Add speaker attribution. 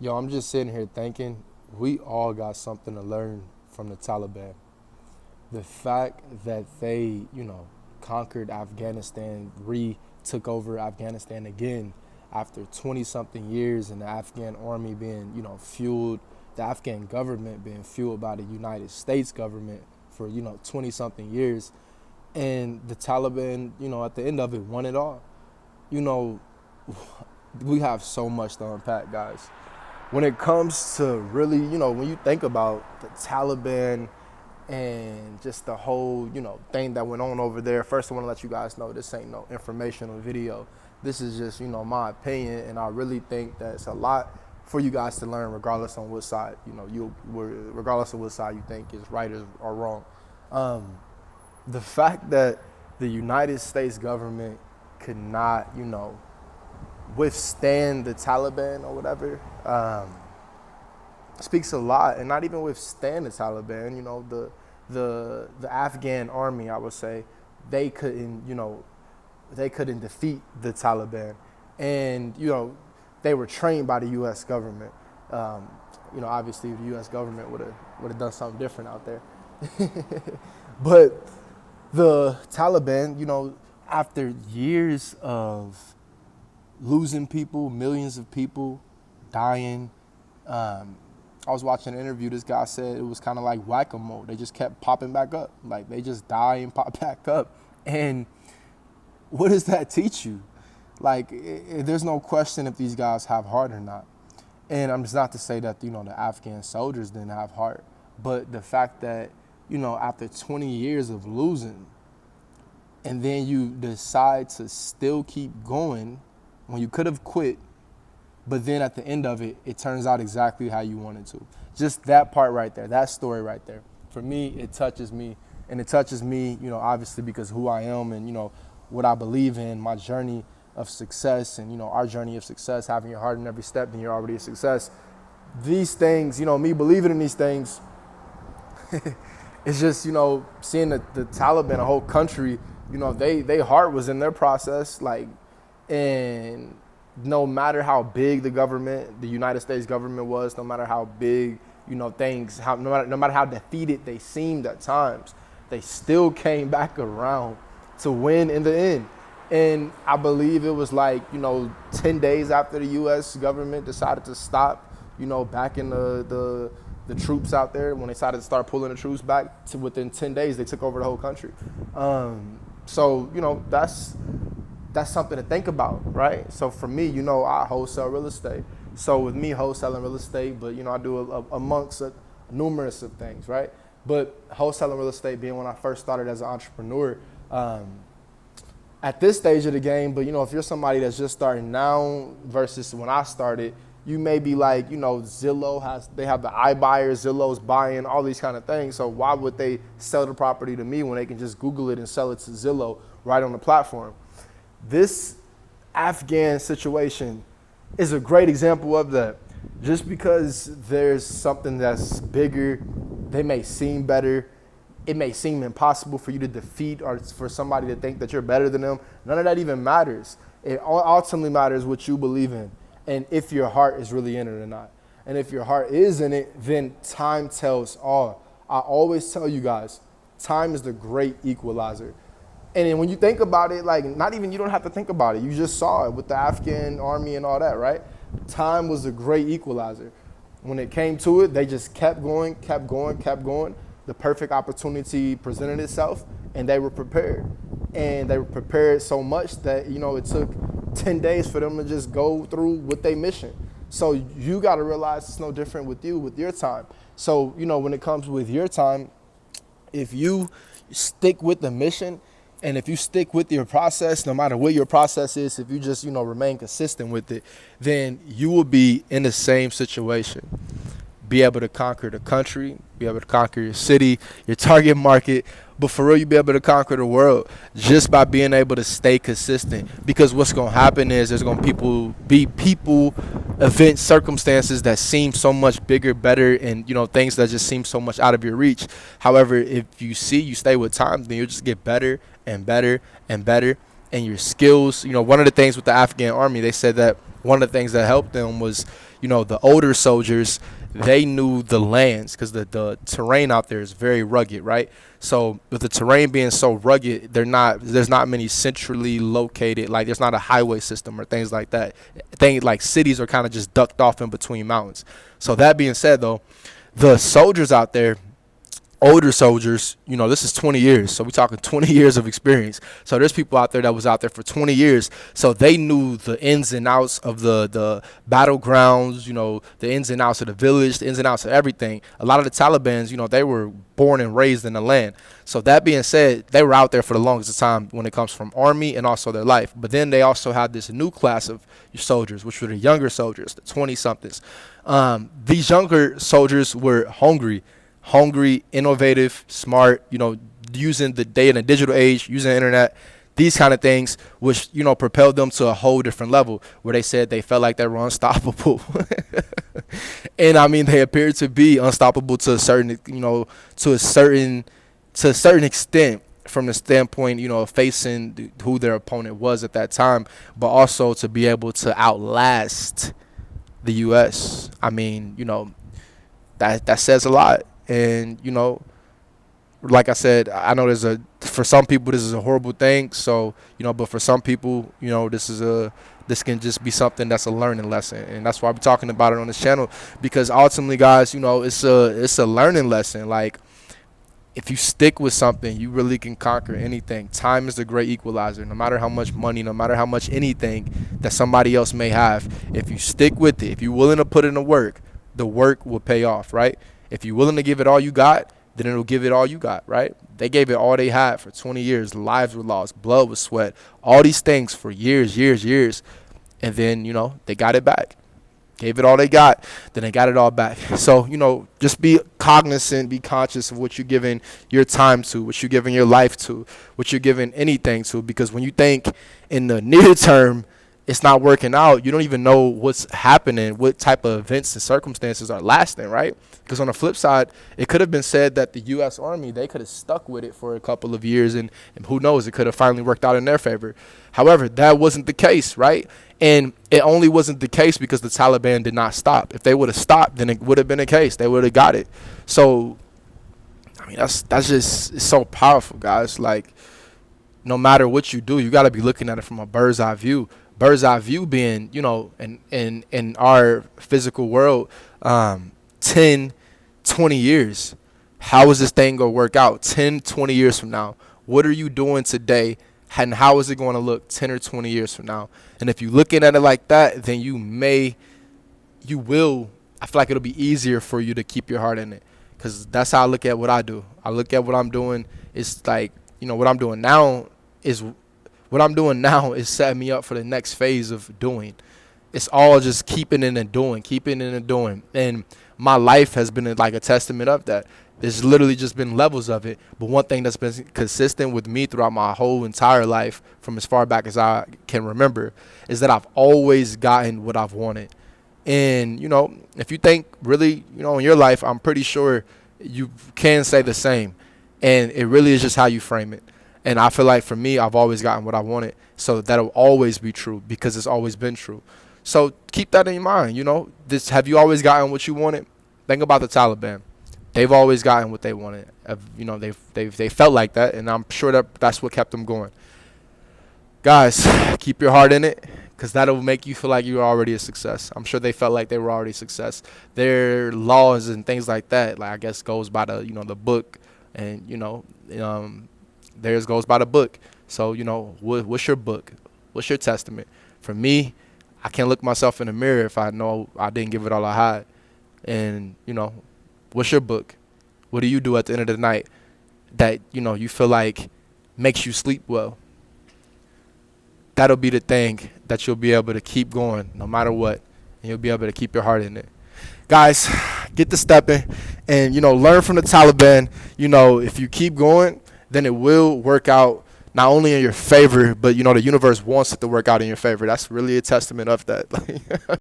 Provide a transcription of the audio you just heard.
Speaker 1: Yo, I'm just sitting here thinking we all got something to learn from the Taliban. The fact that they, conquered Afghanistan, took over Afghanistan again after 20 something years, and the Afghan army being, fueled, the Afghan government being fueled by the United States government for, 20 something years. And the Taliban, at the end of it, won it all. You know, we have so much to unpack, guys. When it comes to really, when you think about the Taliban and just the whole, thing that went on over there, first I want to let you guys know this ain't no informational video. This is just, my opinion, and I really think that it's a lot for you guys to learn, regardless on what side, regardless of what side you think is right or wrong. The fact that the United States government could not, withstand the Taliban or whatever, speaks a lot. And not even withstand the Taliban, the Afghan army, I would say, they couldn't, they couldn't defeat the Taliban. And, they were trained by the U.S. government. Obviously the U.S. government would have done something different out there. But the Taliban, after years of losing people, millions of people dying. I was watching an interview. This guy said it was kind of like whack-a-mole. They just kept popping back up. Like, they just die and pop back up. And what does that teach you? Like, there's no question if these guys have heart or not. And I'm just not to say that, the Afghan soldiers didn't have heart. But the fact that, after 20 years of losing, and then you decide to still keep going when you could have quit, but then at the end of it, it turns out exactly how you wanted to. Just that part right there, that story right there. For me, it touches me. And it touches me, obviously because who I am and, what I believe in, my journey of success and, our journey of success, having your heart in every step, then you're already a success. These things, me believing in these things, it's just, seeing the Taliban, a whole country, they heart was in their process, like, and no matter how big the government, the United States government was, no matter how big, no matter how defeated they seemed at times, they still came back around to win in the end. And I believe it was like, 10 days after the U.S. government decided to stop, backing the troops out there, when they decided to start pulling the troops back, to within 10 days, they took over the whole country. So, that's something to think about, right? So for me, I wholesale real estate. So with me wholesaling real estate, but I do amongst numerous of things, right? But wholesaling real estate being when I first started as an entrepreneur, at this stage of the game, but if you're somebody that's just starting now versus when I started, you may be like, Zillow they have the iBuyer, Zillow's buying, all these kind of things. So why would they sell the property to me when they can just Google it and sell it to Zillow right on the platform? This Afghan situation is a great example of that. Just because there's something that's bigger, they may seem better, it may seem impossible for you to defeat or for somebody to think that you're better than them. None of that even matters. It ultimately matters what you believe in and if your heart is really in it or not. And if your heart is in it, then time tells all. I always tell you guys, time is the great equalizer. And then when you think about it, like, not even, you don't have to think about it. You just saw it with the Afghan army and all that, right? Time was a great equalizer. When it came to it, they just kept going, kept going, kept going. The perfect opportunity presented itself, and they were prepared. And they were prepared so much that, it took 10 days for them to just go through with their mission. So you got to realize it's no different with you, with your time. So, when it comes with your time, if you stick with the mission, and if you stick with your process, no matter what your process is, if you just, remain consistent with it, then you will be in the same situation. Be able to conquer the country, be able to conquer your city, your target market, but for real, you'll be able to conquer the world just by being able to stay consistent. Because what's going to happen is there's going to be people, events, circumstances that seem so much bigger, better, and, things that just seem so much out of your reach. However, if you stay with time, then you'll just get better and better and better. And your skills, one of the things with the Afghan army, they said that one of the things that helped them was, the older soldiers, they knew the lands because the terrain out there is very rugged, right? So with the terrain being so rugged, there's not many centrally located, like there's not a highway system or things like that. Things like cities are kind of just ducked off in between mountains. So that being said, though, the soldiers out there, older soldiers, this is 20 years. So we're talking 20 years of experience. So there's people out there that was out there for 20 years. So they knew the ins and outs of the battlegrounds, the ins and outs of the village, the ins and outs of everything. A lot of the Talibans, they were born and raised in the land. So that being said, they were out there for the longest time when it comes from army and also their life. But then they also had this new class of soldiers, which were the younger soldiers, the 20-somethings. These younger soldiers were hungry, innovative, smart, using the day in the digital age, using the internet, these kind of things, which, propelled them to a whole different level where they said they felt like they were unstoppable. And I mean, they appeared to be unstoppable to a certain, to a certain extent from the standpoint, of facing who their opponent was at that time, but also to be able to outlast the U.S. I mean, that says a lot. And, like I said, I know for some people this is a horrible thing. So, but for some people, this can just be something that's a learning lesson. And that's why we're talking about it on this channel, because ultimately, guys, it's a learning lesson. Like, if you stick with something, you really can conquer anything. Time is the great equalizer. No matter how much money, no matter how much anything that somebody else may have, if you stick with it, if you're willing to put in the work will pay off, right? If you're willing to give it all you got, then it'll give it all you got, right? They gave it all they had for 20 years. Lives were lost. Blood was sweat. All these things for years. And then, they got it back. Gave it all they got, then they got it all back. So, just be cognizant, be conscious of what you're giving your time to, what you're giving your life to, what you're giving anything to. Because when you think in the near term, it's not working out, you don't even know what's happening, what type of events and circumstances are lasting, right? Because on the flip side, it could have been said that the U.S. Army, they could have stuck with it for a couple of years, and who knows, it could have finally worked out in their favor. However, that wasn't the case, right? And it only wasn't the case because the Taliban did not stop. If they would have stopped, then it would have been the case. They would have got it. So, I mean, that's just, it's so powerful, guys. Like, no matter what you do, you got to be looking at it from a bird's eye view. Bird's eye view being, in our physical world, 10, 20 years. How is this thing going to work out 10, 20 years from now? What are you doing today? And how is it going to look 10 or 20 years from now? And if you're looking at it like that, then you will, I feel like it'll be easier for you to keep your heart in it. Because that's how I look at what I do. I look at what I'm doing. It's like, what I'm doing now is setting me up for the next phase of doing. It's all just keeping in and doing. And my life has been like a testament of that. There's literally just been levels of it. But one thing that's been consistent with me throughout my whole entire life, from as far back as I can remember, is that I've always gotten what I've wanted. And, if you think really, in your life, I'm pretty sure you can say the same. And it really is just how you frame it. And I feel like for me, I've always gotten what I wanted. So that'll always be true because it's always been true. So keep that in your mind. Have you always gotten what you wanted? Think about the Taliban. They've always gotten what they wanted. They felt like that, and I'm sure that's what kept them going. Guys, keep your heart in it, because that'll make you feel like you're already a success. I'm sure they felt like they were already a success. Their laws and things like that, like I guess, goes by the the book, and theirs goes by the book. So what's your book? What's your testament? For me, I can't look myself in the mirror if I know I didn't give it all I had. And what's your book? What do you do at the end of the night that you feel like makes you sleep well? That'll be the thing that you'll be able to keep going no matter what, and you'll be able to keep your heart in it. Guys, get to stepping and learn from the Taliban. If you keep going, then it will work out not only in your favor, but the universe wants it to work out in your favor. That's really a testament of that.